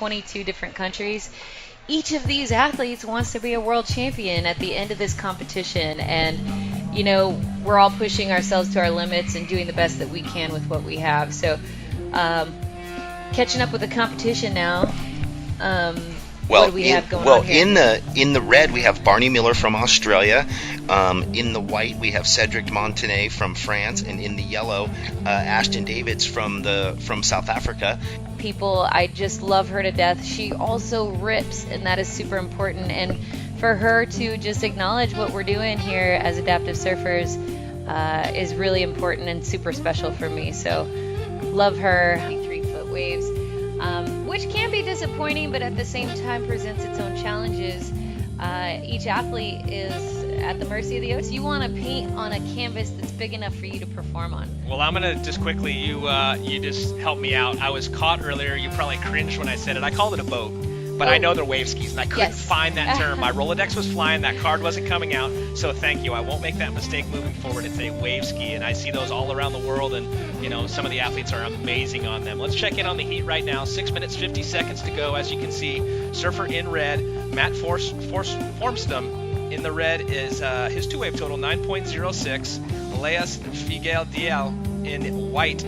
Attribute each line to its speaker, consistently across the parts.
Speaker 1: 22 different countries. Each of these athletes wants to be a world champion at the end of this competition, and you know, we're all pushing ourselves to our limits and doing the best that we can with what we have. So catching up with the competition now. What do we have going on here?
Speaker 2: In the red we have Barney Miller from Australia. In the white we have Cedric Montanet from France, and in the yellow Ashtan Davids from South Africa.
Speaker 1: People, I just love her to death. She also rips, and that is super important. And for her to just acknowledge what we're doing here as adaptive surfers is really important and super special for me. So love her. 3-foot waves. Which can be disappointing, but at the same time presents its own challenges. Each athlete is at the mercy of the ocean. You want to paint on a canvas that's big enough for you to perform on.
Speaker 3: Well, I'm going to just quickly, you just helped me out. I was caught earlier. You probably cringed when I said it. I called it a boat, but I know they're wave skis, and I couldn't find that term. My Rolodex was flying. That card wasn't coming out, so thank you. I won't make that mistake moving forward. It's a wave ski, and I see those all around the world, and, you know, some of the athletes are amazing on them. Let's check in on the heat right now. 6 minutes, 50 seconds to go. As you can see, surfer in red, Matt Formstam. In the red is his two-wave total, 9.06. Elias Figueiredo in white,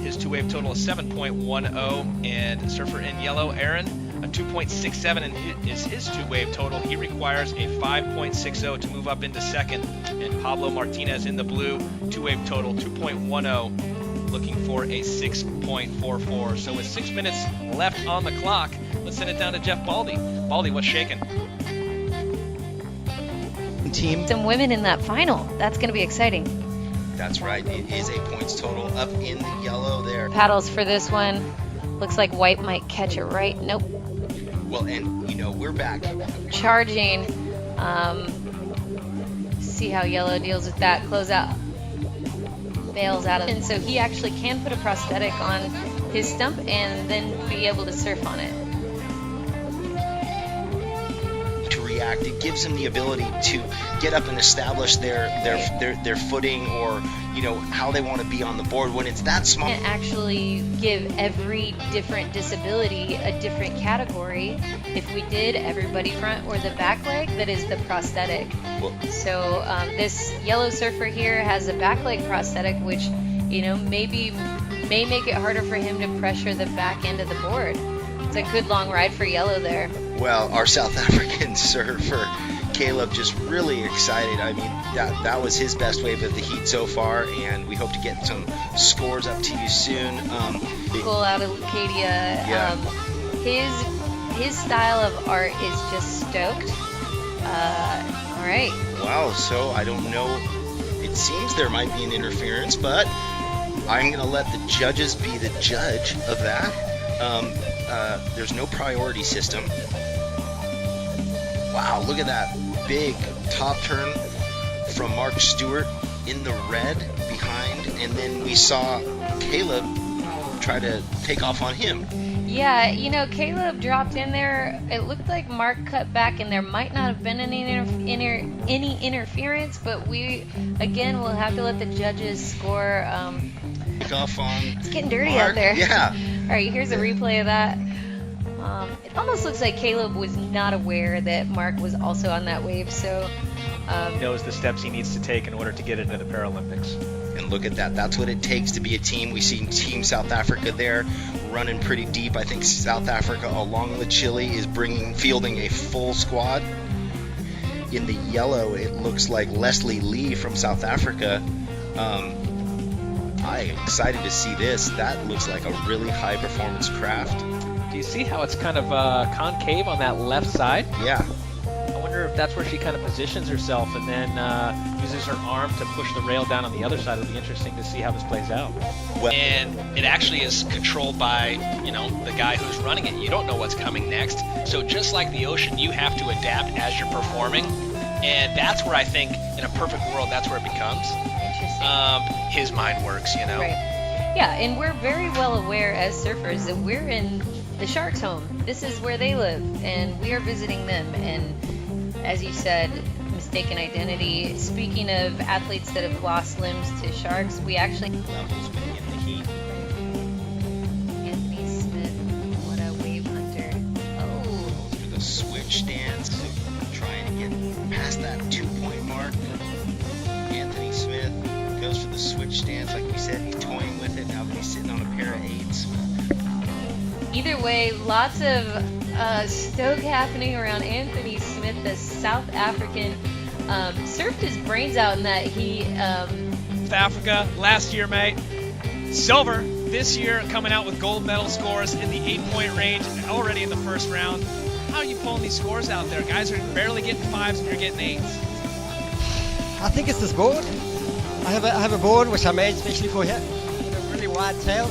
Speaker 3: his two-wave total is 7.10. And surfer in yellow, Aaron, a 2.67 is his two-wave total. He requires a 5.60 to move up into second. And Pablo Martinez in the blue, two-wave total, 2.10, looking for a 6.44. So with 6 minutes left on the clock, let's send it down to Jeff Baldy. Baldy, what's shaking?
Speaker 2: Team.
Speaker 1: Some women in that final. That's going to be exciting.
Speaker 2: That's right. It is a points total up in the yellow there.
Speaker 1: Paddles for this one. Looks like white might catch it right. Nope.
Speaker 2: Well, and you know, we're back.
Speaker 1: Charging. See how yellow deals with that. Close out. Bails out of it. And so he actually can put a prosthetic on his stump and then be able to surf on it.
Speaker 2: It gives them the ability to get up and establish their footing, or you know, how they want to be on the board when it's that small.
Speaker 1: And actually give every different disability a different category. If we did everybody front or the back leg, that is the prosthetic.
Speaker 2: Well,
Speaker 1: so this yellow surfer here has a back leg prosthetic, which, you know, may make it harder for him to pressure the back end of the board. It's a good long ride for yellow there.
Speaker 2: Well, our South African surfer, Caleb, just really excited. I mean, that was his best wave of the heat so far, and we hope to get some scores up to you soon.
Speaker 1: Cool out of Acadia.
Speaker 2: Yeah.
Speaker 1: His style of art is just stoked. All right.
Speaker 2: Wow, so I don't know. It seems there might be an interference, but I'm going to let the judges be the judge of that. There's no priority system. Wow, look at that big top turn from Mark Stewart in the red behind, and then we saw Caleb try to take off on him.
Speaker 1: Yeah, you know, Caleb dropped in there. It looked like Mark cut back, and there might not have been any interference, but we, again, will have to let the judges score.
Speaker 2: Take off on
Speaker 1: It's getting dirty
Speaker 2: Mark.
Speaker 1: out there.
Speaker 2: Yeah.
Speaker 1: All right, here's a replay of that. It almost looks like Caleb was not aware that Mark was also on that wave, so...
Speaker 3: he knows the steps he needs to take in order to get into the Paralympics.
Speaker 2: And look at that. That's what it takes to be a team. We see Team South Africa there running pretty deep. I think South Africa, along with Chile, is fielding a full squad. In the yellow, it looks like Leslie Lee from South Africa. I am excited to see this. That looks like a really high-performance craft.
Speaker 3: Do you see how it's kind of concave on that left side?
Speaker 2: Yeah.
Speaker 3: I wonder if that's where she kind of positions herself and then uses her arm to push the rail down on the other side. It'll be interesting to see how this plays out.
Speaker 2: Well,
Speaker 3: and it actually is controlled by, you know, the guy who's running it. You don't know what's coming next. So just like the ocean, you have to adapt as you're performing. And that's where I think, in a perfect world, that's where it becomes.
Speaker 1: Interesting.
Speaker 3: His mind works, you know.
Speaker 1: Right. Yeah, and we're very well aware as surfers that we're in the Sharks' home. This is where they live, and we are visiting them. And as you said, mistaken identity. Speaking of athletes that have lost limbs to sharks, we actually...
Speaker 2: Levels in the heat.
Speaker 1: Anthony Smyth, what a wave hunter.
Speaker 2: past that 2-point mark. Anthony Smyth goes for the switch stance, like we said. He's toying with it now that he's sitting on a pair of 8s.
Speaker 1: Either way, lots of stoke happening around Anthony Smyth, the South African. Surfed his brains out in that he...
Speaker 3: South Africa last year, mate. Silver this year, coming out with gold medal scores in the 8-point range already in the first round. How are you pulling these scores out there? Guys are barely getting 5s and you're getting 8s.
Speaker 4: I think it's this board. I have a board which I made especially for here, with a really wide tail,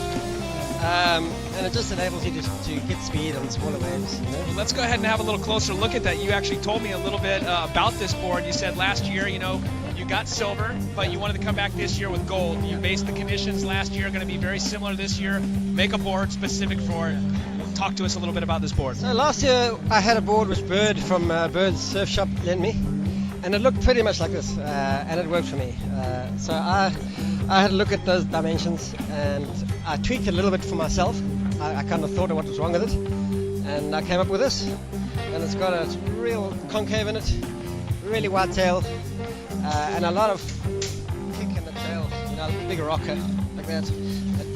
Speaker 4: and it just enables you to get speed on smaller waves. You know?
Speaker 3: Well, let's go ahead and have a little closer look at that. You actually told me a little bit about this board. You said last year, you got silver, but you wanted to come back this year with gold. You based the conditions last year going to be very similar this year. Make a board specific for it. Talk to us a little bit about this board.
Speaker 4: So last year I had a board which Bird from Bird's Surf Shop lent me, and it looked pretty much like this, and it worked for me. So I had a look at those dimensions, and I tweaked it a little bit for myself. I kind of thought of what was wrong with it, and I came up with this, and it's got a real concave in it, really wide tail, and a lot of kick in the tail, a big rocker like that.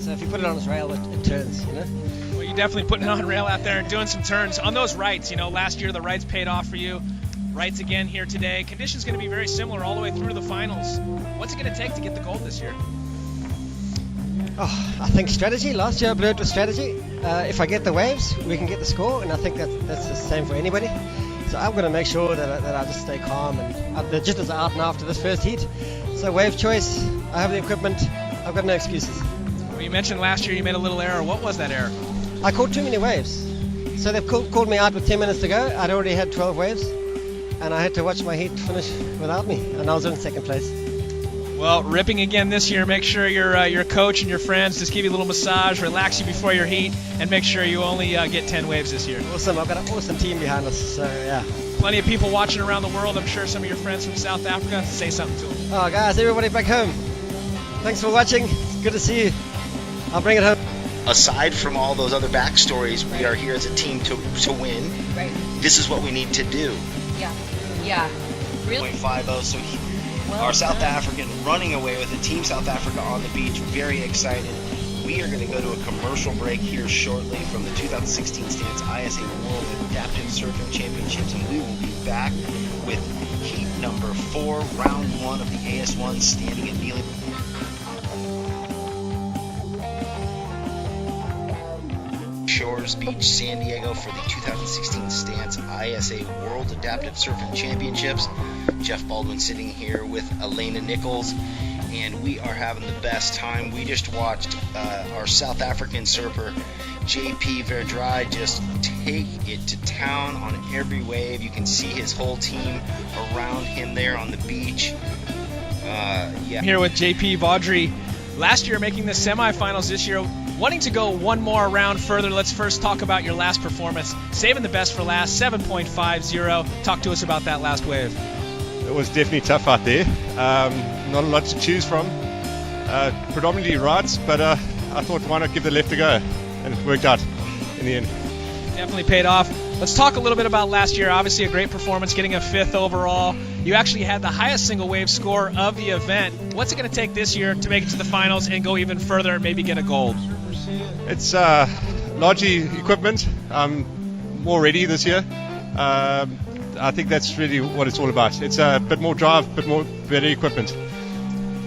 Speaker 4: So if you put it on its rail, it turns,
Speaker 3: Well, you're definitely putting it on rail out there and doing some turns. On those rights, last year the rights paid off for you. Rights again here today. Conditions going to be very similar all the way through to the finals. What's it going to take to get the gold this year?
Speaker 4: I think strategy. Last year I blew it with strategy. If I get the waves, we can get the score, and I think that's the same for anybody. So I'm going to make sure that I just stay calm, and the jitters are out and after this first heat. So wave choice, I have the equipment, I've got no excuses.
Speaker 3: Well, you mentioned last year you made a little error. What was that error?
Speaker 4: I caught too many waves. So they've called me out with 10 minutes to go. I'd already had 12 waves, and I had to watch my heat finish without me, and I was in second place.
Speaker 3: Well, ripping again this year. Make sure your coach and your friends just give you a little massage, relax you before your heat, and make sure you only get 10 waves this year.
Speaker 4: Awesome. I've got an awesome team behind us, so yeah.
Speaker 3: Plenty of people watching around the world. I'm sure some of your friends from South Africa. Say something to them.
Speaker 4: Oh, guys, everybody back home, thanks for watching. It's good to see you. I'll bring it home.
Speaker 2: Aside from all those other backstories, we are here as a team to win.
Speaker 1: Right.
Speaker 2: This is what we need to do.
Speaker 1: Yeah. Really?
Speaker 2: 0.50, so our South African running away with it. Team South Africa on the beach, very excited. We are going to go to a commercial break here shortly from the 2016 Stance ISA World Adaptive Surfing Championships, and we will be back with heat number 4, round 1 of the AS1 standing and kneeling. Shores Beach, San Diego for the 2016 Stance ISA World Adaptive Surfing Championships. Jeff Baldwin sitting here with Elena Nichols, and we are having the best time. We just watched our South African surfer JP Veaudry just take it to town on every wave. You can see his whole team around him there on the beach.
Speaker 3: Here with JP Veaudry, last year making the semifinals, this year wanting to go one more round further. Let's first talk about your last performance, saving the best for last, 7.50. Talk to us about that last wave.
Speaker 5: It was definitely tough out there. Not a lot to choose from. Predominantly rights, but I thought why not give the left a go, and it worked out in the end.
Speaker 3: Definitely paid off. Let's talk a little bit about last year. Obviously a great performance, getting a 5th overall. You actually had the highest single wave score of the event. What's it going to take this year to make it to the finals and go even further and maybe get a gold?
Speaker 5: It's largely equipment. I'm more ready this year. I think that's really what it's all about. It's a bit more drive, better equipment.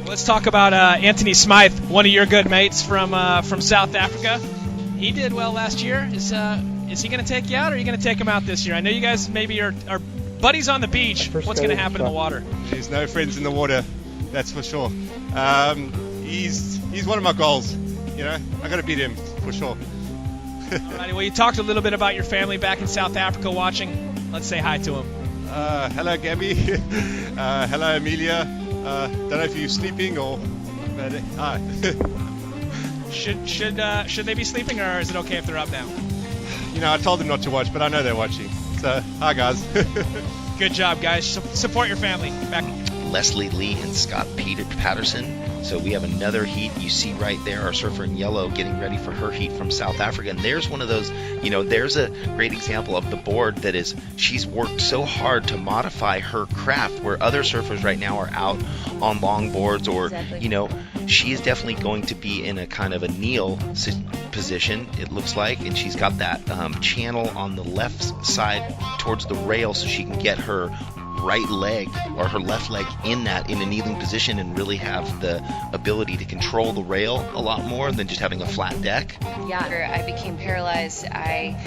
Speaker 3: Let's talk about Anthony Smyth, one of your good mates from South Africa. He did well last year. Is he going to take you out, or are you going to take him out this year? I know you guys maybe are buddies on the beach. What's going to happen in the water?
Speaker 5: There's no friends in the water, that's for sure. He's one of my goals. I got to beat him for sure.
Speaker 3: Alrighty, well, you talked a little bit about your family back in South Africa watching. Let's say hi to him.
Speaker 5: Hello, Gabby. Hello, Amelia. Don't know if you're sleeping or. Hi.
Speaker 3: Should they be sleeping, or is it okay if they're up now?
Speaker 5: I told them not to watch, but I know they're watching. So, hi guys.
Speaker 3: Good job, guys. Support your family. Back.
Speaker 2: Leslie Lee and Scott Peter Patterson So we have another heat. You see right there our surfer in yellow getting ready for her heat from South Africa. And there's one of those, there's a great example of the board that is, she's worked so hard to modify her craft, where other surfers right now are out on long boards or, she is definitely going to be in a kind of a kneel position, it looks like. And she's got that channel on the left side towards the rail so she can get her right leg or her left leg in a kneeling position and really have the ability to control the rail a lot more than just having a flat deck.
Speaker 1: Yeah, I became paralyzed. I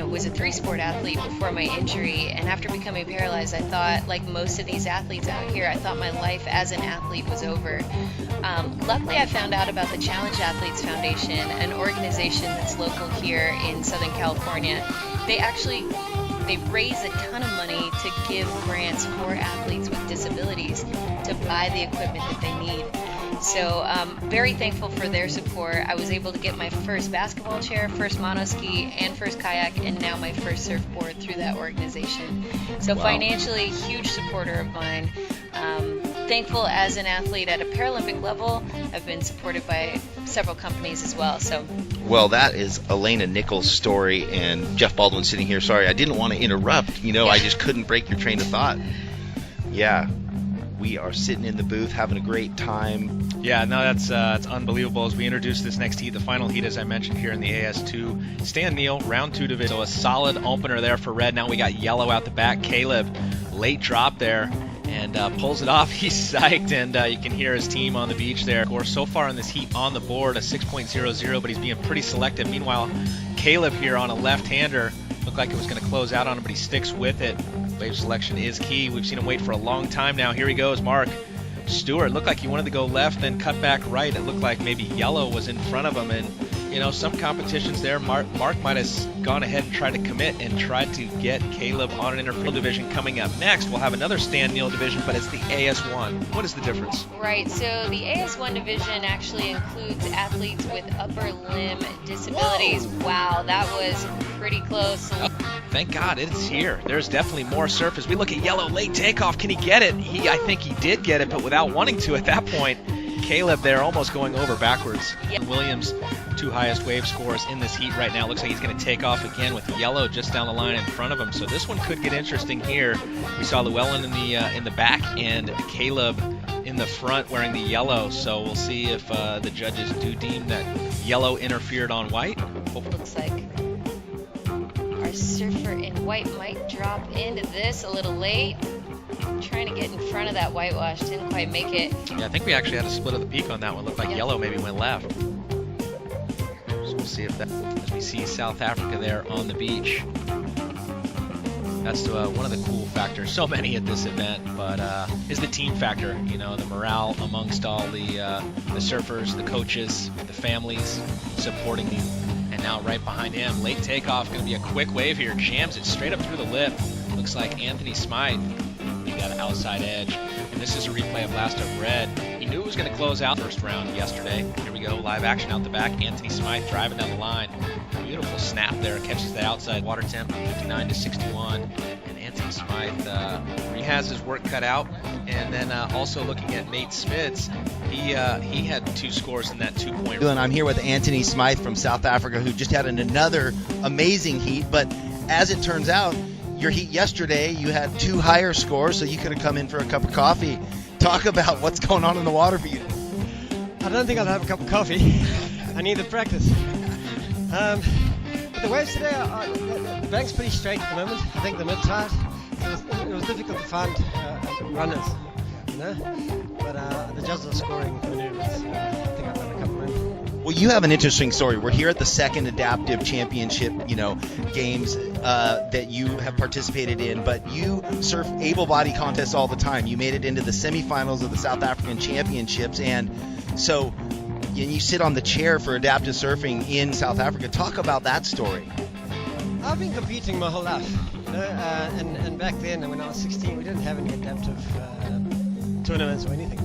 Speaker 1: was a 3-sport athlete before my injury, and after becoming paralyzed, I thought, like most of these athletes out here, I thought my life as an athlete was over. Luckily, I found out about the Challenge Athletes Foundation, an organization that's local here in Southern California. They raise a ton of money to give grants for athletes with disabilities to buy the equipment that they need. So very thankful for their support. I was able to get my first basketball chair, first monoski, and first kayak, and now my first surfboard through that organization. So financially, huge supporter of mine. Thankful as an athlete at a Paralympic level. I've been supported by several companies as well.
Speaker 2: Well, that is Elena Nichols' story, and Jeff Baldwin sitting here. Sorry, I didn't want to interrupt. I just couldn't break your train of thought. Yeah, we are sitting in the booth having a great time.
Speaker 3: Yeah, no, that's unbelievable. As we introduce this next heat, the final heat, as I mentioned here in the AS2, Stan Neal, round 2 division. So a solid opener there for red. Now we got yellow out the back. Caleb, late drop there, and pulls it off. He's psyched, and you can hear his team on the beach there. Of course, so far in this heat on the board, a 6.00, but he's being pretty selective. Meanwhile, Caleb here on a left-hander, looked like it was going to close out on him, but he sticks with it. Wave selection is key. We've seen him wait for a long time now. Here he goes, Mark Stewart. Looked like he wanted to go left, then cut back right. It looked like maybe yellow was in front of him, and some competitions there, Mark might have gone ahead and tried to commit and tried to get Caleb on an interference division. Coming up next, we'll have another Stan Neal division, but it's the AS1. What is the difference?
Speaker 1: Right, so the AS1 division actually includes athletes with upper limb disabilities. Whoa. Wow, that was pretty close.
Speaker 3: Thank God it's here. There's definitely more surface. We look at yellow, late takeoff. Can he get it? I think he did get it, but without wanting to at that point. Caleb there almost going over backwards. Yep. Williams, 2 highest wave scores in this heat right now. Looks like he's going to take off again with yellow just down the line in front of him. So this one could get interesting here. We saw Llewellyn in the back and Caleb in the front wearing the yellow. So we'll see if the judges do deem that yellow interfered on white.
Speaker 1: Looks like our surfer in white might drop into this a little late. Trying to get in front of that whitewash, didn't quite make it.
Speaker 3: Yeah, I think we actually had a split of the peak on that one. Looked like yellow maybe went left. So we'll see if that, as we see South Africa there on the beach. That's one of the cool factors, so many at this event, but is the team factor, the morale amongst all the surfers, the coaches, the families supporting you. And now right behind him, late takeoff, going to be a quick wave here, jams it straight up through the lip. Looks like Anthony Smyth. He got an outside edge, and this is a replay of last of red. He knew it was going to close out first round yesterday. Here we go, live action out the back. Anthony Smyth driving down the line. Beautiful snap there, catches the outside water temp, 59 to 61. And Anthony Smyth, he has his work cut out. And then also looking at Nate Smits, he had 2 scores in that 2-point.
Speaker 2: And I'm here with Anthony Smyth from South Africa, who just had another amazing heat. But as it turns out, your heat yesterday, you had 2 higher scores, so you could have come in for a cup of coffee. Talk about what's going on in the water for you.
Speaker 4: I don't think I'll have a cup of coffee. I need the practice. But the waves today, the bank's pretty straight at the moment. I think the mid-tide, it was difficult to find runners, But the judges are scoring maneuvers. I think I've got a couple in.
Speaker 2: Well, you have an interesting story. We're here at the second adaptive championship, games that you have participated in, but you surf able-body contests all the time. You made it into the semifinals of the South African Championships, and so you sit on the chair for adaptive surfing in South Africa. Talk about that story.
Speaker 4: I've been competing my whole life, and back then when I was 16, we didn't have any adaptive tournaments or anything.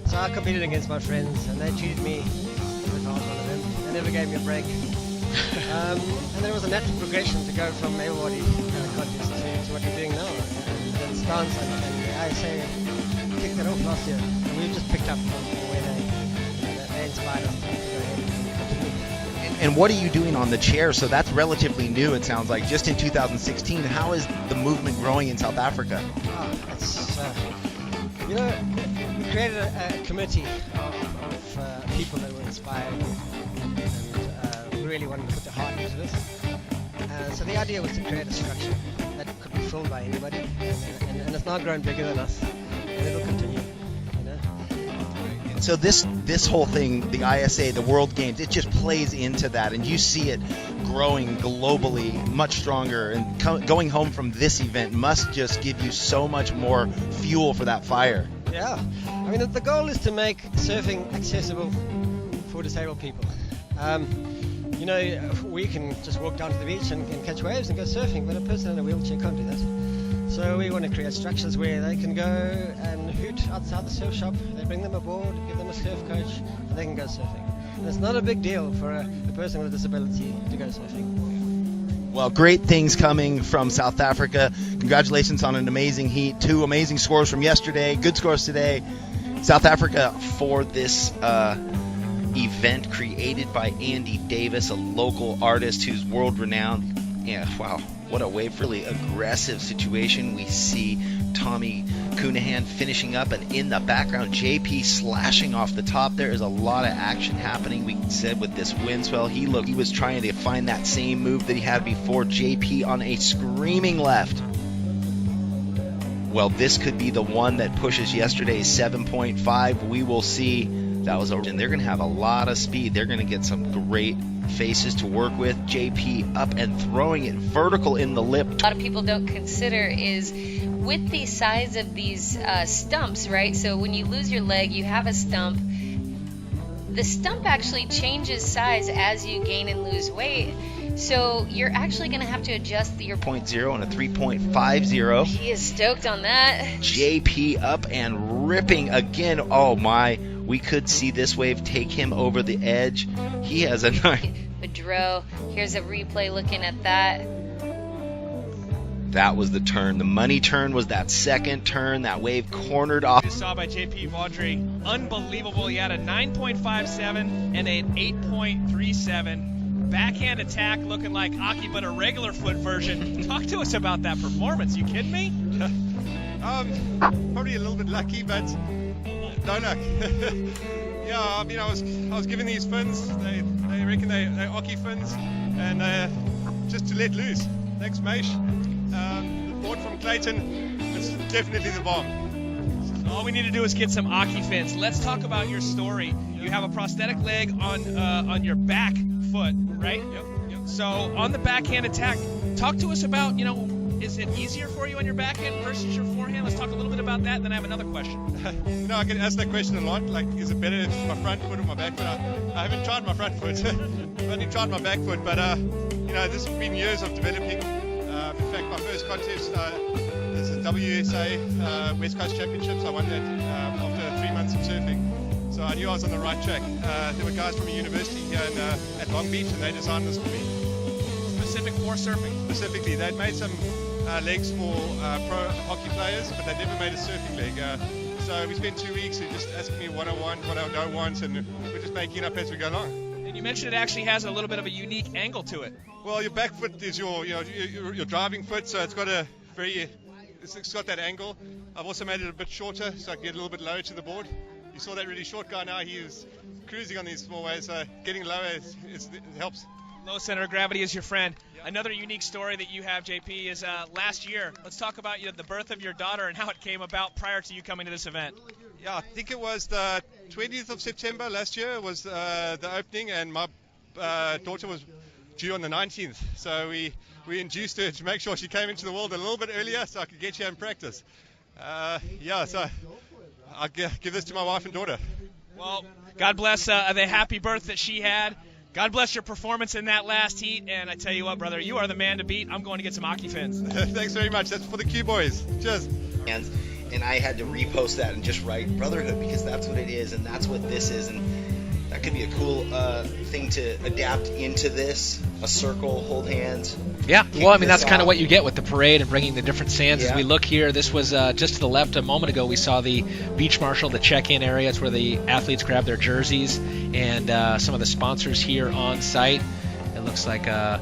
Speaker 4: So I competed against my friends, and they treated me as I was one of them. They never gave me a break. And there was a natural progression to go from able-body contest to what you're doing now. And stance and the ISA kicked that off last year. And we've just picked up from where they inspired us to go ahead and continue.
Speaker 2: And what are you doing on the chair? So that's relatively new, it sounds like, just in 2016. How is the movement growing in South Africa?
Speaker 4: It's, we created a committee of people that were inspired and we really wanted to put their heart into this. So the idea was to create a structure that could be filled by anybody, and it's now grown bigger than us, and it'll continue.
Speaker 2: So this whole thing, the ISA, the World Games, it just plays into that, and you see it growing globally much stronger, and going home from this event must just give you so much more fuel for that fire.
Speaker 4: Yeah, I mean the goal is to make surfing accessible for disabled people. We can just walk down to the beach and catch waves and go surfing, but a person in a wheelchair can't do that. So we want to create structures where they can go and hoot outside the surf shop. They bring them aboard, give them a surf coach, and they can go surfing. And it's not a big deal for a person with a disability to go surfing.
Speaker 2: Well, great things coming from South Africa. Congratulations on an amazing heat. 2 amazing scores from yesterday, good scores today. South Africa for this event created by Andy Davis, a local artist who's world renowned. Yeah, wow, what a wave. Really aggressive situation. We see Tommy Cunahan finishing up, and in the background JP slashing off the top. There is a lot of action happening. We said with this wind swell, he was trying to find that same move that he had before. JP on a screaming left. Well, this could be the one that pushes yesterday's 7.5. We will see. And they're going to have a lot of speed. They're going to get some great faces to work with. JP up and throwing it vertical in the lip.
Speaker 1: A lot of people don't consider is with the size of these stumps, right? So when you lose your leg, you have a stump. The stump actually changes size as you gain and lose weight. So you're actually going to have to adjust your
Speaker 2: 0.0 and a 3.50.
Speaker 1: He is stoked on that.
Speaker 2: JP up and ripping again. Oh my. We could see this wave take him over the edge. He has a nice.
Speaker 1: Veaudry, here's a replay looking at that.
Speaker 2: That was the turn. The money turn was that second turn. That wave cornered off.
Speaker 3: You saw by JP Veaudry. Unbelievable. He had a 9.57 and an 8.37. Backhand attack looking like Aki, but a regular foot version. Talk to us about that performance. You kidding me?
Speaker 5: Probably a little bit lucky, but no luck. Yeah, I mean, I was given these fins. They reckon they're Aki fins, and just to let loose. Thanks, Maish. The board from Clayton is definitely the bomb.
Speaker 3: All we need to do is get some Aki fins. Let's talk about your story. You have a prosthetic leg on your back foot, right? Yep. So on the backhand attack, talk to us about, is it easier for you on your backhand versus your forehand? Let's talk a little bit about that, and then I have another question.
Speaker 5: I get asked that question a lot. Like, is it better if it's my front foot or my back foot? I haven't tried my front foot. I've only tried my back foot, but this has been years of developing. In fact, my first contest is the WSA West Coast Championships. I won that after 3 months of surfing. So I knew I was on the right track. There were guys from a university here at Long Beach, and they designed this for me.
Speaker 3: Specific for surfing?
Speaker 5: Specifically. They'd made some legs for pro hockey players, but they never made a surfing leg. So we spent 2 weeks just asking me what I want, what I don't want, and we're just making it up as we go along.
Speaker 3: And you mentioned it actually has a little bit of a unique angle to it.
Speaker 5: Well, your back foot is your driving foot, so it's got it's got that angle. I've also made it a bit shorter, so I can get a little bit lower to the board. You saw that really short guy now, he was cruising on these small waves, so getting lower it helps.
Speaker 3: Low center of gravity is your friend. Another unique story that you have, JP, is last year. Let's talk about the birth of your daughter and how it came about prior to you coming to this event.
Speaker 5: Yeah, I think it was the 20th of September last year was the opening, and my daughter was due on the 19th. So we induced her to make sure she came into the world a little bit earlier so I could get here and practice. So I'll give this to my wife and daughter.
Speaker 3: Well, God bless the happy birth that she had. God bless your performance in that last heat, and I tell you what, brother, you are the man to beat. I'm going to get some Aki fins.
Speaker 5: Thanks very much. That's for the Q boys. Cheers.
Speaker 2: And I had to repost that and just write brotherhood, because that's what it is, and that's what this is, and that could be a cool thing to adapt into this. A circle, hold hands,
Speaker 3: Yeah,
Speaker 2: kick
Speaker 3: well, I mean,
Speaker 2: this
Speaker 3: that's kind of
Speaker 2: off.
Speaker 3: what you get with the parade and bringing the different stands.
Speaker 2: Yeah.
Speaker 3: As we look here, this was just to the left a moment ago. We saw the beach marshal, the check-in area. It's where the athletes grab their jerseys, and some of the sponsors here on site. It looks like how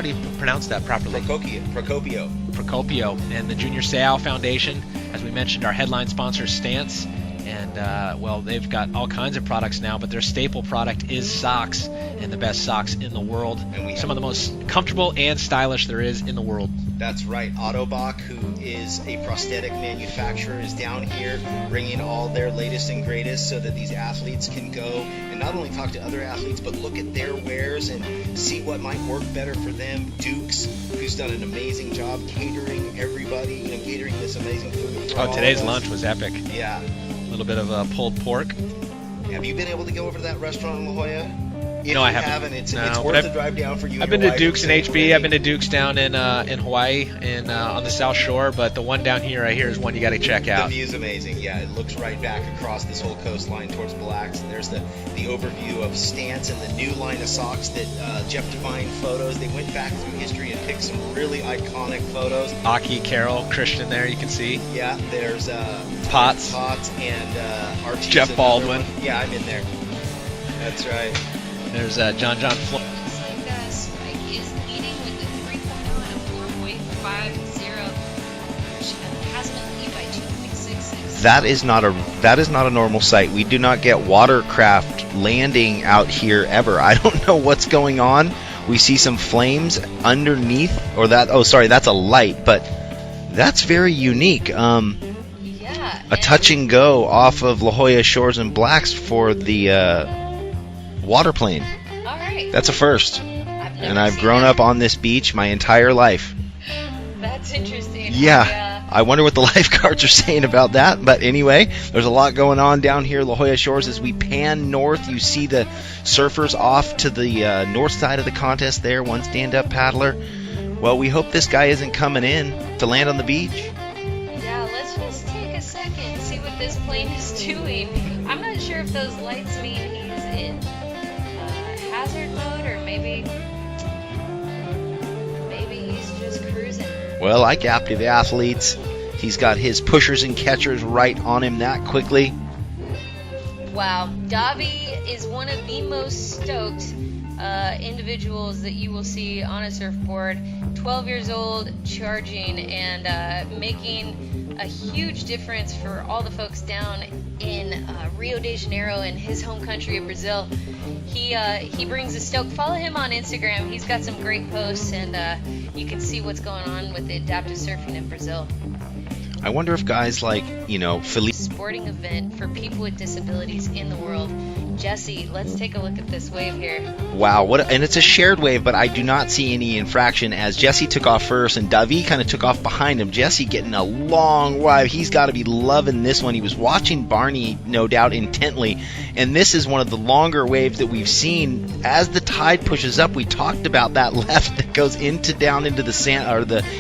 Speaker 3: do you pronounce that properly? Procopio, and the Junior Seau Foundation. As we mentioned, our headline sponsor, Stance. And, well, they've got all kinds of products now, but their staple product is socks, and the best socks in the world. And some of the most comfortable and stylish there is in the world.
Speaker 2: That's right. Autobach, who is a prosthetic manufacturer, is down here bringing all their latest and greatest so that these athletes can go and not only talk to other athletes, but look at their wares and see what might work better for them. Duke's, who's done an amazing job catering everybody, catering this amazing food for all
Speaker 3: Today's
Speaker 2: of us.
Speaker 3: lunch was epic.
Speaker 2: Yeah.
Speaker 3: A little bit of pulled pork.
Speaker 2: Have you been able to go over to that restaurant in La Jolla?
Speaker 3: No, I haven't.
Speaker 2: It's worth the drive down for you.
Speaker 3: I've been to Duke's in HB. I've been to Duke's down in Hawaii and on the South Shore, but the one down here, I hear, is one you got to check out.
Speaker 2: The view's amazing. Yeah, it looks right back across this whole coastline towards Mille Lacs. And there's the overview of Stance and the new line of socks that Jeff Devine photos. They went back through history and picked some really iconic photos.
Speaker 3: Aki, Carol, Christian there, you can see.
Speaker 2: Yeah, there's
Speaker 3: Potts
Speaker 2: and Archie's
Speaker 3: Jeff Baldwin.
Speaker 2: Yeah, I'm in there. That's right.
Speaker 3: There's John Flo.
Speaker 1: Looks like Spike is leading with the 3.0 and a 4.50, which has been lead by 2.66.
Speaker 2: That is not a normal sight. We do not get watercraft landing out here ever. I don't know what's going on. We see some flames underneath, that's a light, but that's very unique. A touch and go off of La Jolla Shores and Blacks for the water plane.
Speaker 1: All right.
Speaker 2: That's a first. I've grown up on this beach my entire life.
Speaker 1: That's interesting.
Speaker 2: Yeah. I wonder what the lifeguards are saying about that. But anyway, there's a lot going on down here, La Jolla Shores. As we pan north, you see the surfers off to the north side of the contest there, one stand-up paddler. Well, we hope this guy isn't coming in to land on the beach.
Speaker 1: Yeah, let's just take a second and see what this plane is doing. I'm not sure if those lights mean he's in hazard mode or maybe he's just cruising.
Speaker 2: Well, like active athletes, he's got his pushers and catchers right on him that quickly.
Speaker 1: Wow, Davi is one of the most stoked individuals that you will see on a surfboard. 12 years old, charging and making a huge difference for all the folks down in Rio de Janeiro in his home country of Brazil. He brings a stoke. Follow him on Instagram. He's got some great posts, and you can see what's going on with the adaptive surfing in Brazil.
Speaker 2: I wonder if guys like, Felipe.
Speaker 1: Sporting event for people with disabilities in the world. Jesse, let's take a look at this wave here.
Speaker 2: Wow, and it's a shared wave, but I do not see any infraction as Jesse took off first and Davi kind of took off behind him. Jesse getting a long wave. He's got to be loving this one. He was watching Barney, no doubt, intently, and this is one of the longer waves that we've seen. As the tide pushes up, we talked about that left that goes down into the sand or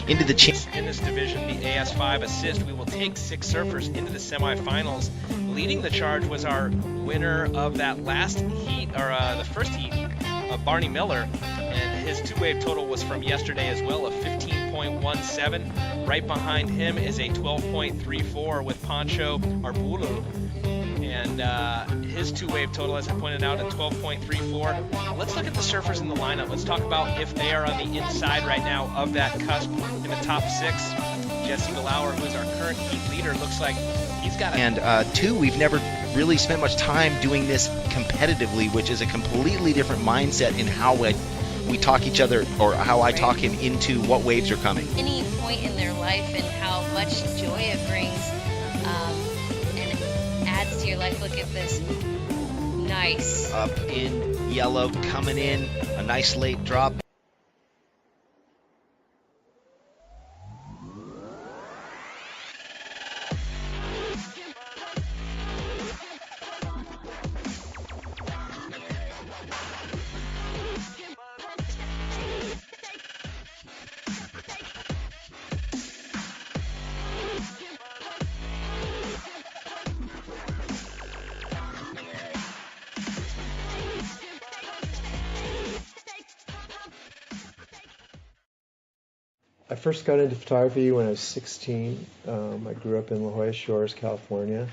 Speaker 2: into the chain.
Speaker 3: In this division, the AS5 assist, we will take 6 surfers into the semifinals. Leading the charge was our winner of that last heat, or the first heat, Barney Miller, and his 2-wave total was from yesterday as well, of 15.17. Right behind him is a 12.34 with Pancho Arbulu, and his 2-wave total, as I pointed out, at 12.34. Let's look at the surfers in the lineup. Let's talk about if they are on the inside right now of that cusp in the top 6. Jesse Galauer, who is our current heat leader, looks like he's got
Speaker 2: And two, we've never really spent much time doing this competitively, which is a completely different mindset in how we talk each other, or how I talk him into what waves are coming.
Speaker 1: Any point in their life and how much joy it brings and it adds to your life. Look at this. Nice.
Speaker 2: Up in yellow, coming in, a nice late drop.
Speaker 6: I first got into photography when I was 16. I grew up in La Jolla Shores, California.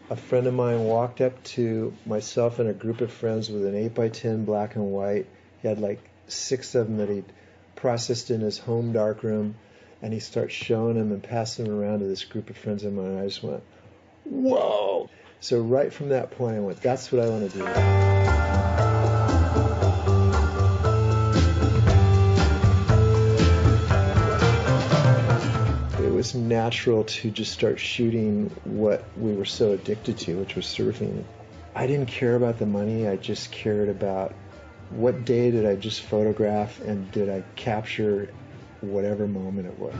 Speaker 6: A friend of mine walked up to myself and a group of friends with an 8x10 black and white. He had like 6 of them that he'd processed in his home darkroom, and he starts showing them and passing them around to this group of friends of mine. And I just went, whoa! So right from that point I went, that's what I want to do. It was natural to just start shooting what we were so addicted to, which was surfing. I didn't care about the money, I just cared about what day did I just photograph and did I capture whatever moment it was.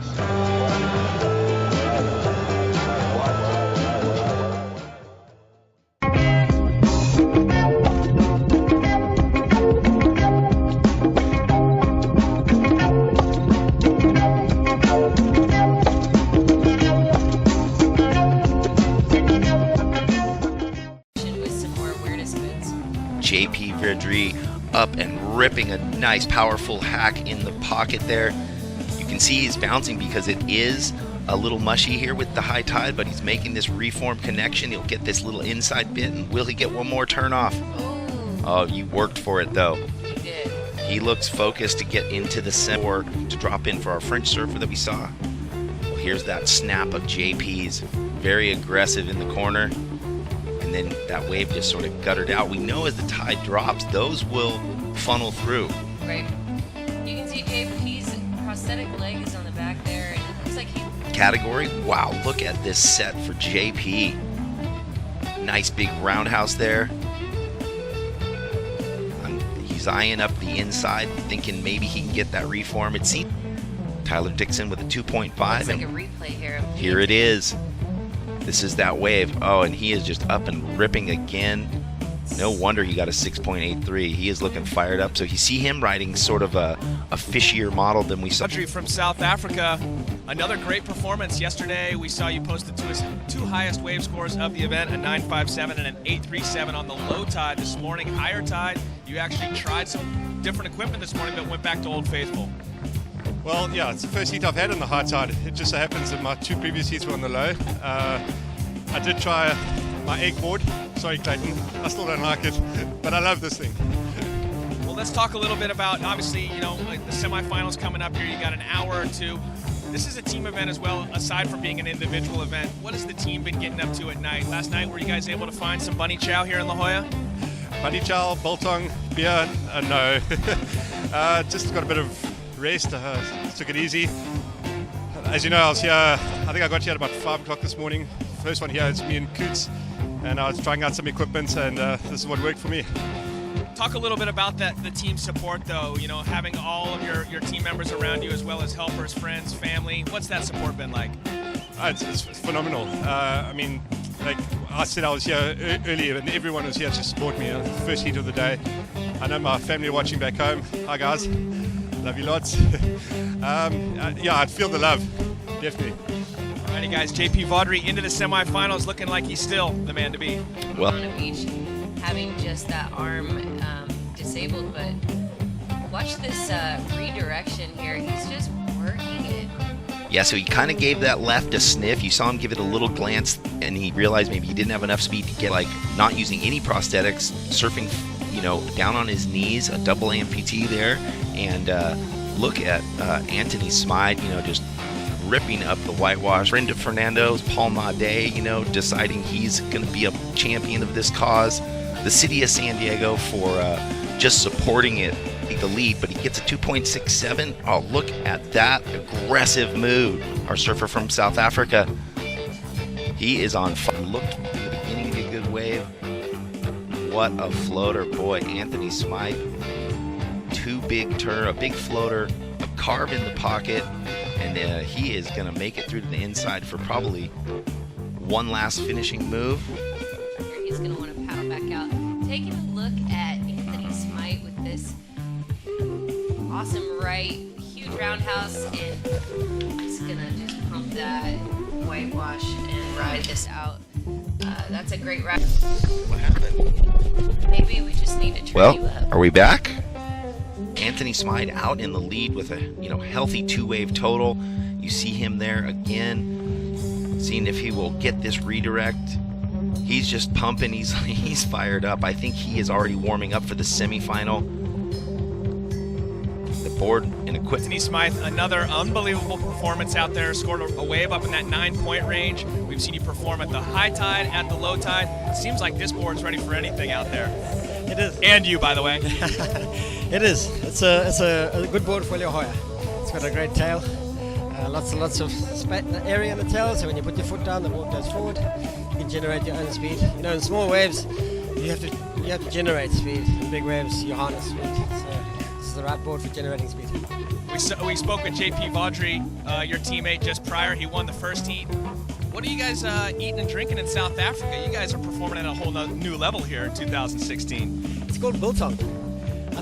Speaker 2: JP Veaudry up and ripping a nice powerful hack in the pocket there. You can see he's bouncing because it is a little mushy here with the high tide, but he's making this reform connection. He'll get this little inside bit, and will he get one more turn off? Oh, you worked for it though.
Speaker 1: He did.
Speaker 2: He looks focused to get into the center to drop in for our French surfer that we saw. Well, here's that snap of JP's. Very aggressive in the corner. And then that wave just sort of guttered out. We know as the tide drops, those will funnel through.
Speaker 1: Right. You can see JP's prosthetic leg is on the back there, and it looks like he...
Speaker 2: Category, wow, look at this set for JP. Nice big roundhouse there. He's eyeing up the inside, thinking maybe he can get that reform. It seems Tyler Dixon with a 2.5.
Speaker 1: Looks like a replay here.
Speaker 2: Here it is. This is that wave. Oh, and he is just up and ripping again. No wonder he got a 6.83. He is looking fired up. So you see him riding sort of a fishier model than we saw.
Speaker 3: Veaudry from South Africa. Another great performance. Yesterday, we saw you posted to his 2 highest wave scores of the event, a 9.57 and an 8.37 on the low tide. This morning, higher tide. You actually tried some different equipment this morning, but went back to Old Faithful.
Speaker 5: Well, yeah, it's the first heat I've had on the high tide. It just so happens that my 2 previous heats were on the low. I did try my egg board. Sorry, Clayton, I still don't like it, but I love this thing.
Speaker 3: Well, let's talk a little bit about, obviously, you know, like the semifinals coming up here. You got an hour or two. This is a team event as well, aside from being an individual event. What has the team been getting up to at night? Last night, were you guys able to find some bunny chow here in La Jolla?
Speaker 5: Bunny chow, biltong, beer, no. Just got a bit of rest, took it easy. As you know, I was here, I think I got here at about 5 o'clock this morning. First one here, it's me and Coots, and I was trying out some equipment, and this is what worked for me.
Speaker 3: Talk a little bit about the team support, though, you know, having all of your team members around you, as well as helpers, friends, family. What's that support been like?
Speaker 5: It's phenomenal. I mean, like I said, I was here earlier, and everyone was here to support me. First heat of the day. I know my family are watching back home. Hi, guys. Love you lots. Yeah, I'd feel the love, definitely.
Speaker 3: Alrighty, guys. JP Veaudry into the semifinals, looking like he's still the man to beat.
Speaker 1: Well, on a beach, having just that arm disabled, but watch this redirection here. He's just working it.
Speaker 2: Yeah, so he kind of gave that left a sniff. You saw him give it a little glance, and he realized maybe he didn't have enough speed to get, like, not using any prosthetics, surfing, you know, down on his knees, a double amputee there. And look at Anthony Smyth, you know, just ripping up the whitewash. Brenda Fernando's Paul Naudet, you know, deciding he's going to be a champion of this cause. The city of San Diego for just supporting it, the lead, but he gets a 2.67. Oh, look at that aggressive move. Our surfer from South Africa. He is on fire. Looked in the beginning of a good wave. What a floater, boy. Anthony Smyth. A big floater, a carve in the pocket, and he is going to make it through to the inside for probably one last finishing move.
Speaker 1: He's going to want to paddle back out. Taking a look at Anthony Smyth with this awesome right, huge roundhouse, and he's going to just pump that whitewash and ride this out. That's a great ride.
Speaker 2: What happened?
Speaker 1: Maybe we just need to turn you up.
Speaker 2: Are we back? Anthony Smyth out in the lead with a healthy 2-wave total. You see him there again, seeing if he will get this redirect. He's just pumping. He's fired up. I think he is already warming up for the semifinal. The board and equipment.
Speaker 3: Anthony Smyth, another unbelievable performance out there. Scored a wave up in that 9-point range. We've seen you perform at the high tide, at the low tide. It seems like this board's ready for anything out there.
Speaker 4: It is.
Speaker 3: And you, by the way.
Speaker 4: It is. It's a good board for La Jolla. It's got a great tail. Lots and lots of area in the tail, so when you put your foot down, the board goes forward. You can generate your own speed. In small waves, you have to generate speed. In big waves, you harness speed. So this is the right board for generating speed.
Speaker 3: We spoke with JP Veaudry, your teammate, just prior. He won the first heat. What are you guys eating and drinking in South Africa? You guys are performing at a whole new level here in 2016.
Speaker 4: It's called biltong.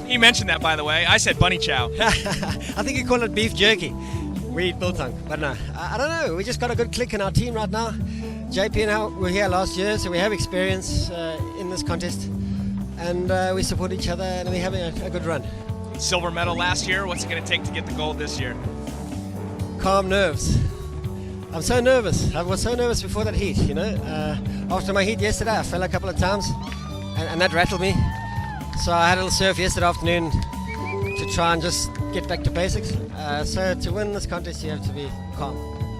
Speaker 3: He mentioned that, by the way. I said bunny chow.
Speaker 4: I think you call it beef jerky. We eat biltong, but no, I don't know. We just got a good click in our team right now. JP and I were here last year, so we have experience in this contest, and we support each other, and we're having a good run.
Speaker 3: Silver medal last year. What's it going to take to get the gold this year?
Speaker 4: Calm nerves. I'm so nervous. I was so nervous before that heat, After my heat yesterday, I fell a couple of times, and that rattled me. So I had a little surf yesterday afternoon to try and just get back to basics. So to win this contest, you have to be calm.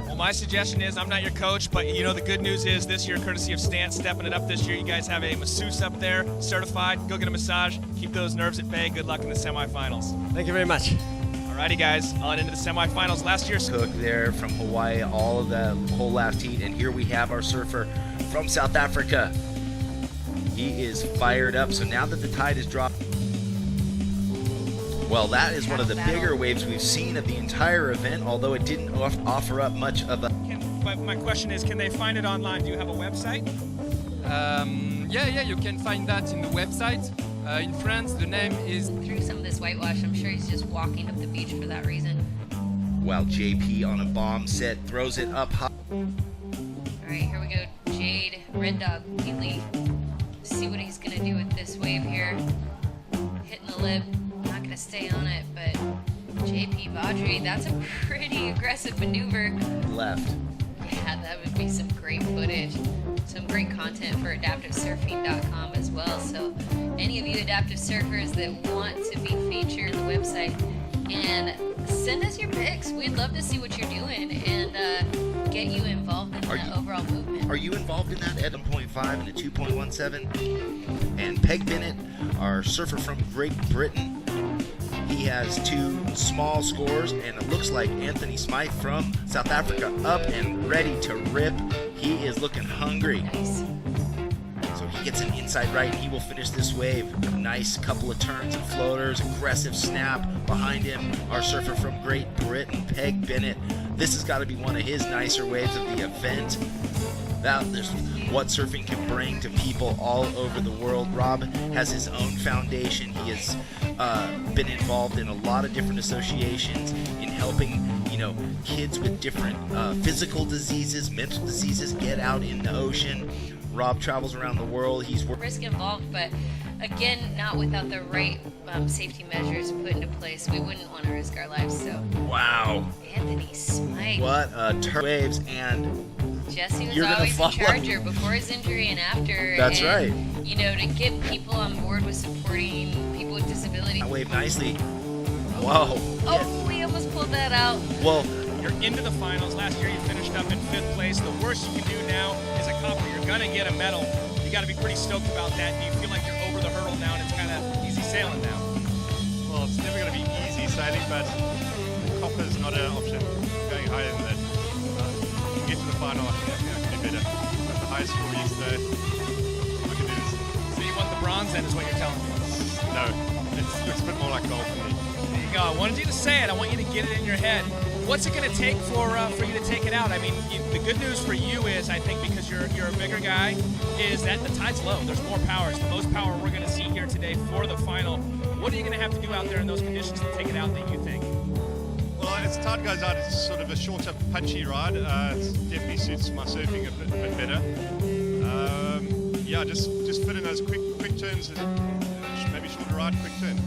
Speaker 3: Well, my suggestion is, I'm not your coach, but the good news is this year, courtesy of Stant stepping it up this year, you guys have a masseuse up there, certified. Go get a massage. Keep those nerves at bay. Good luck in the semifinals.
Speaker 4: Thank you very much.
Speaker 3: Alrighty, guys, on into the semifinals. Last year's
Speaker 2: Cook there from Hawaii, all of the whole last heat, and here we have our surfer from South Africa. He is fired up. So now that the tide has dropped, well, that is one of the bigger waves we've seen of the entire event, although it didn't offer up much of a...
Speaker 3: My question is, can they find it online? Do you have a website?
Speaker 7: Yeah, you can find that in the website. In France, the name is...
Speaker 1: Through some of this whitewash, I'm sure he's just walking up the beach for that reason.
Speaker 2: While JP on a bomb set throws it up high.
Speaker 1: Alright, here we go. Jade, Red Dog, Wheatley. See what he's going to do with this wave here. Hitting the lip. Not going to stay on it, but JP Veaudry, that's a pretty aggressive maneuver.
Speaker 2: Left.
Speaker 1: Yeah, that would be some great footage. Some great content for adaptivesurfing.com as well. So any of you adaptive surfers that want to be featured on the website, and send us your pics. We'd love to see what you're doing and get you involved in the overall movement.
Speaker 2: Are you involved in that at 1.5 and a 2.17? And Peg Bennett, our surfer from Great Britain, he has 2 small scores, and it looks like Anthony Smyth from South Africa up and ready to rip. He is looking hungry.
Speaker 1: Nice.
Speaker 2: So he gets an inside right. He will finish this wave. Nice couple of turns and floaters. Aggressive snap behind him. Our surfer from Great Britain, Peg Bennett. This has got to be one of his nicer waves of the event. There's what surfing can bring to people all over the world. Rob has his own foundation. He has been involved in a lot of different associations in helping kids with different physical diseases, mental diseases get out in the ocean. Rob travels around the world. He's
Speaker 1: Risk involved, but again, not without the right safety measures put into place. We wouldn't want to risk our lives. So
Speaker 2: wow,
Speaker 1: Anthony Smyth.
Speaker 2: What a waves, and
Speaker 1: Jesse was
Speaker 2: you're gonna
Speaker 1: always a
Speaker 2: follow.
Speaker 1: charger before his injury and after.
Speaker 2: That's
Speaker 1: and,
Speaker 2: right.
Speaker 1: To get people on board with supporting people with disabilities.
Speaker 2: That wave nicely. Whoa.
Speaker 1: Oh, we almost pulled that out.
Speaker 2: Well,
Speaker 3: you're into the finals. Last year you finished up in 5th place. The worst you can do now is a copper. You're going to get a medal. You got to be pretty stoked about that. Do you feel like you're over the hurdle now and it's kind of easy sailing now?
Speaker 5: Well, it's never going to be easy sailing, but copper is not an option. Going higher than that. You get to the final, I think I can do better. Got the highest score yesterday. I can do this.
Speaker 3: So you want the bronze then is what you're telling me?
Speaker 5: No, it looks a bit more like gold for me.
Speaker 3: There you go. I wanted you to say it. I want you to get it in your head. What's it going to take for you to take it out? I mean, the good news for you is, I think, because you're a bigger guy, is that the tide's low. There's more power. It's the most power we're going to see here today for the final. What are you going to have to do out there in those conditions to take it out that you think?
Speaker 5: Well, as the tide goes out, it's sort of a shorter, punchy ride. It definitely suits my surfing a bit better. Just fit in those quick turns, and maybe shorter ride, quick turn.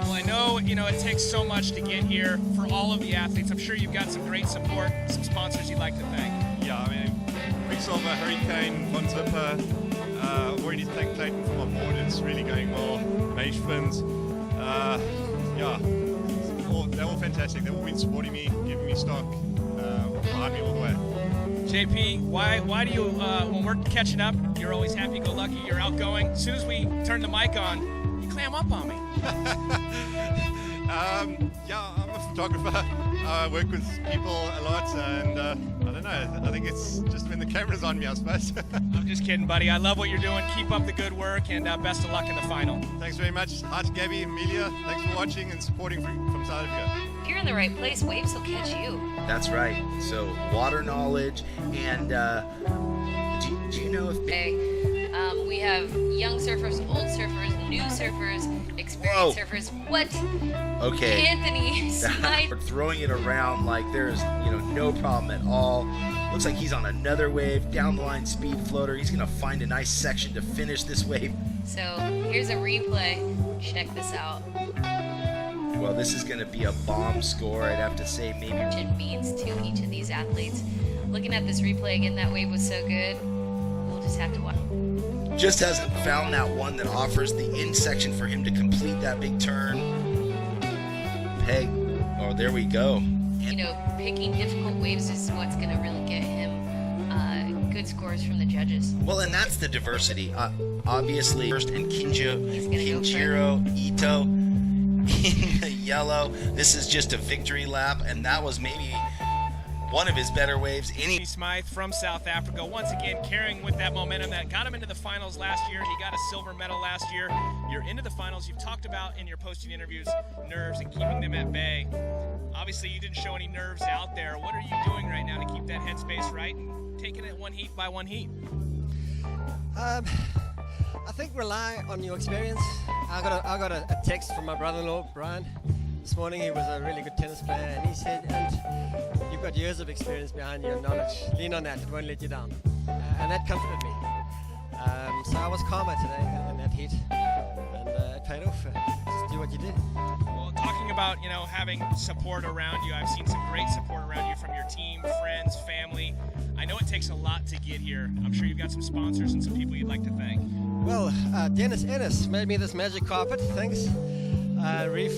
Speaker 3: Well, I know, it takes so much to get here for all of the athletes. I'm sure you've got some great support, some sponsors you'd like to thank.
Speaker 5: Yeah, I mean, Quicksilver, Hurricane, Von Zipper, already thank Clayton for my board. It's really going well. Mage Fins, yeah, they're all fantastic. They've all been supporting me, giving me stock, behind me all the way.
Speaker 3: JP, why do you, when we're catching up, you're always happy-go-lucky, you're outgoing. As soon as we turn the mic on, you clam up on me.
Speaker 5: Yeah, I'm a photographer. I work with people a lot, and I don't know. I think it's just when the camera's on me, I suppose.
Speaker 3: I'm just kidding, buddy. I love what you're doing. Keep up the good work, and best of luck in the final.
Speaker 5: Thanks very much. Hi to Gabby, Amelia. Thanks for watching and supporting from South Africa.
Speaker 1: If you're in the right place, waves will catch you.
Speaker 2: That's right. So water knowledge, and do you know if
Speaker 1: we have young surfers, old surfers, new surfers, experienced surfers. What?
Speaker 2: Okay.
Speaker 1: Anthony Smyth.
Speaker 2: We're throwing it around like there's no problem at all. Looks like he's on another wave, down the line speed floater. He's gonna find a nice section to finish this wave.
Speaker 1: So here's a replay. Check this out.
Speaker 2: Well, this is gonna be a bomb score. I'd have to say maybe.
Speaker 1: It means to each of these athletes. Looking at this replay again, that wave was so good. We'll just have to watch.
Speaker 2: Just hasn't found that one that offers the in section for him to complete that big turn. Peg. Oh, there we go.
Speaker 1: Picking difficult waves is what's going to really get him good scores from the judges.
Speaker 2: Well, and that's the diversity. Obviously, first and Kinjiro Ito in the yellow. This is just a victory lap, and that was maybe one of his better waves.
Speaker 3: Smyth from South Africa, once again carrying with that momentum that got him into the finals last year. He got a silver medal last year. You're into the finals. You've talked about in your posting interviews nerves and keeping them at bay. Obviously, you didn't show any nerves out there. What are you doing right now to keep that headspace right and taking it one heat by one heat?
Speaker 4: I think rely on your experience. I got a text from my brother-in-law, Brian. This morning he was a really good tennis player, and he said, and you've got years of experience behind you and knowledge. Lean on that, it won't let you down. And that comforted me. So I was calmer today in that heat, and it paid off. Just do what you did.
Speaker 3: Well, talking about, having support around you, I've seen some great support around you from your team, friends, family. I know it takes a lot to get here. I'm sure you've got some sponsors and some people you'd like to thank.
Speaker 4: Well, Dennis Ennis made me this magic carpet, thanks. Reef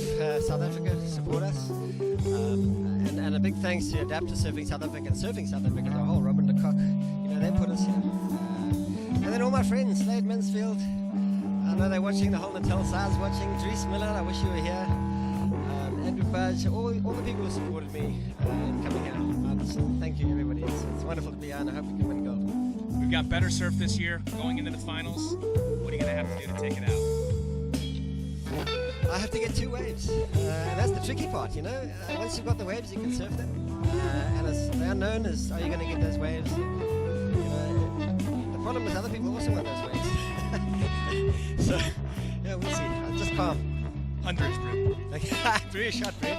Speaker 4: South Africa support us, and a big thanks to Adaptive Surfing South Africa and Surfing South Africa as a whole. Robin de Kock, they put us here, and then all my friends, Slade Mansfield. I know they're watching, the whole Natal side's watching. Dries Miller, I wish you were here. Andrew Budge, all the people who supported me in coming here. Just thank you, everybody. It's wonderful to be here, and I hope we can win gold.
Speaker 3: We've got better surf this year, going into the finals. What are you going to have to do to take it out?
Speaker 4: I have to get 2 waves, and that's the tricky part, Once you've got the waves, you can surf them, and the unknown is, are you going to get those waves? The problem is other people also want those waves. So, yeah, we'll see. I'm just calm.
Speaker 3: Hundreds, Brent.
Speaker 4: Very shot, Brent.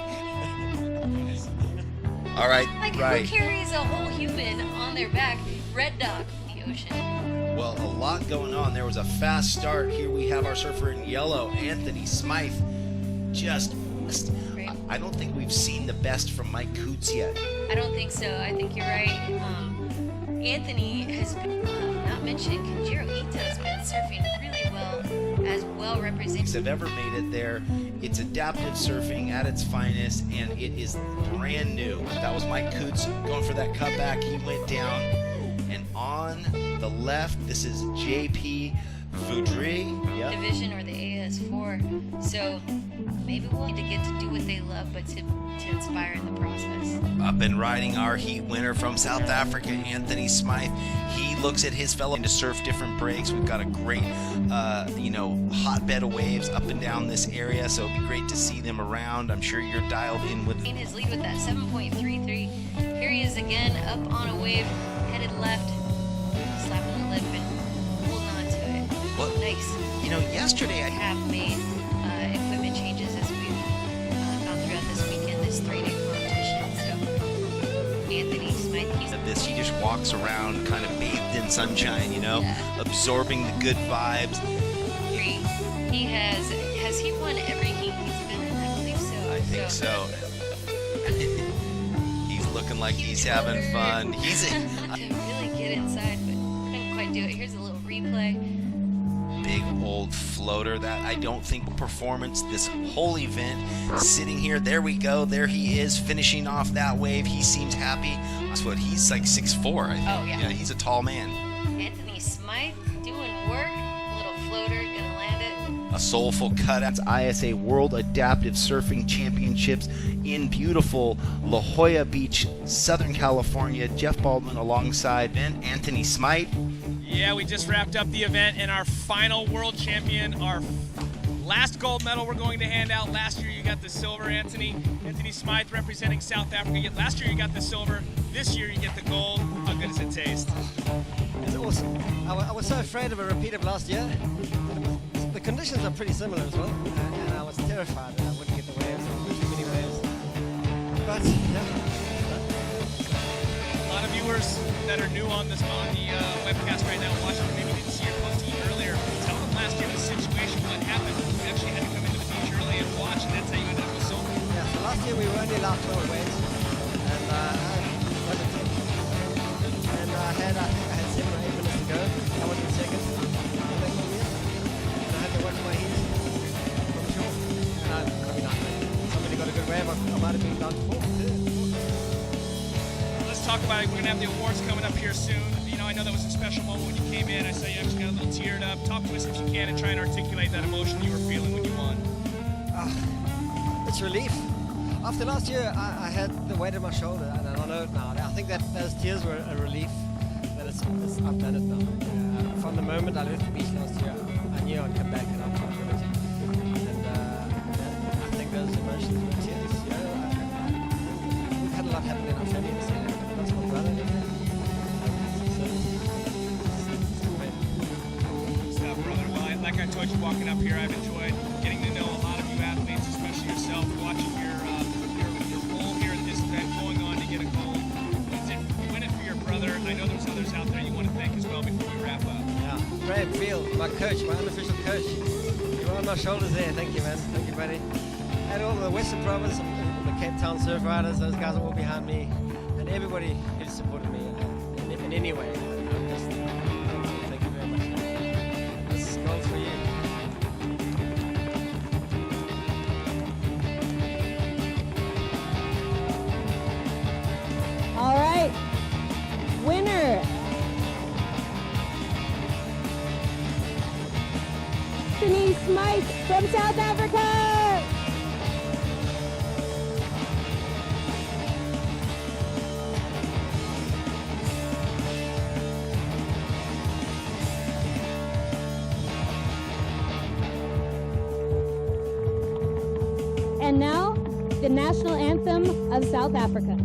Speaker 2: All right,
Speaker 1: Who carries a whole human on their back? Red Dog, the ocean.
Speaker 2: Well, a lot going on. There was a fast start. Here we have our surfer in yellow, Anthony Smyth. Just missed. I don't think we've seen the best from Mike Coots yet.
Speaker 1: I don't think so. I think you're right. Anthony has been, not mentioned, Kinjiro Ito has been surfing really well represented.
Speaker 2: Have ever made it there. It's adaptive surfing at its finest, and it is brand new. That was Mike Coots going for that cutback. He went down, and on the left, this is JP Veaudry. Yep.
Speaker 1: Division or the AS4. So maybe we'll need to get to do what they love, but to inspire in the process.
Speaker 2: Up and riding our heat winner from South Africa, Anthony Smyth. He looks at his fellow to surf different breaks. We've got a great, hotbed of waves up and down this area, so it'd be great to see them around. I'm sure you're dialed in with
Speaker 1: his lead with that 7.33. Here he is again, up on a wave, headed left, slapping the lip and holding on to it.
Speaker 2: Well,
Speaker 1: nice.
Speaker 2: Yesterday I
Speaker 1: have made equipment changes as we've gone throughout this weekend, this 3-day competition. So Anthony Smyth,
Speaker 2: he just walks around kind of bathed in sunshine, absorbing the good vibes.
Speaker 1: He has he won every heat he's been
Speaker 2: think so. He's looking like he's having fun. He's
Speaker 1: to really get inside, but couldn't quite do it. Here's a little replay.
Speaker 2: big old floater that I don't think performance this whole event. Sitting here, there we go, there he is finishing off that wave. He seems happy. That's what he's like 6'4", I think.
Speaker 1: Oh, yeah.
Speaker 2: Yeah, he's a tall man.
Speaker 1: Anthony Smyth doing work. Little floater, gonna land it.
Speaker 2: A soulful cut. That's ISA World Adaptive Surfing Championships in beautiful La Jolla Beach, Southern California. Jeff Baldwin alongside Anthony Smyth.
Speaker 3: Yeah, we just wrapped up the event, and our final world champion, our last gold medal we're going to hand out. Last year you got the silver, Anthony Smyth representing South Africa. Last year you got the silver. This year you get the gold. How good does it taste?
Speaker 4: It's awesome. I was so afraid of a repeat of last year. The conditions are pretty similar as well, and I was terrified that I wouldn't get the waves, too many waves. But yeah.
Speaker 3: A lot of viewers that are new on the webcast right now watching, maybe didn't see your posting earlier. Tell them last year the situation, what happened. You actually had to come into the beach early and watch, and that's how you ended up with silver.
Speaker 4: Yeah, so last year we were only allowed 12 waves, and I had 10. And I had 7 or 8 minutes to go. I was in second. And they called me in. And I had to watch my heat from shore. And somebody got a good wave. I might have been down to 4.
Speaker 3: Let's talk about it. We're going to have the awards coming up here soon. You know, I know that was a special moment when you came in. I saw you actually got a little teared up. Talk to us if you can and try and articulate that emotion you were feeling when you won.
Speaker 4: It's relief. After last year, I had the weight on my shoulder, and I don't know it now. I think that those tears were a relief that I've done it now. From the moment I left the beach last year, I knew I'd come back and I'd try to do it. And I think those emotions were tears. You know, we've had a lot happen in our family this year. That's my brother.
Speaker 3: Stuff, brother. Well, like I told you walking up here, I've enjoyed getting to know a lot of you athletes, especially yourself, watching your role here at this event, going on to get a gold. You win it for your brother. I know there's others out there you want to thank as well before we wrap up.
Speaker 4: Yeah, Graham Field, my coach, my unofficial coach. You were on my shoulders there. Thank you, man. Thank you, buddy. And all the Western Province, the Cape Town Surf Riders, those guys are all behind me. And everybody who supported me in any way. I'm just, thank you very much. This is gold for you.
Speaker 8: All right, winner. Anthony Smyth from South Africa. And now, the national anthem of South Africa.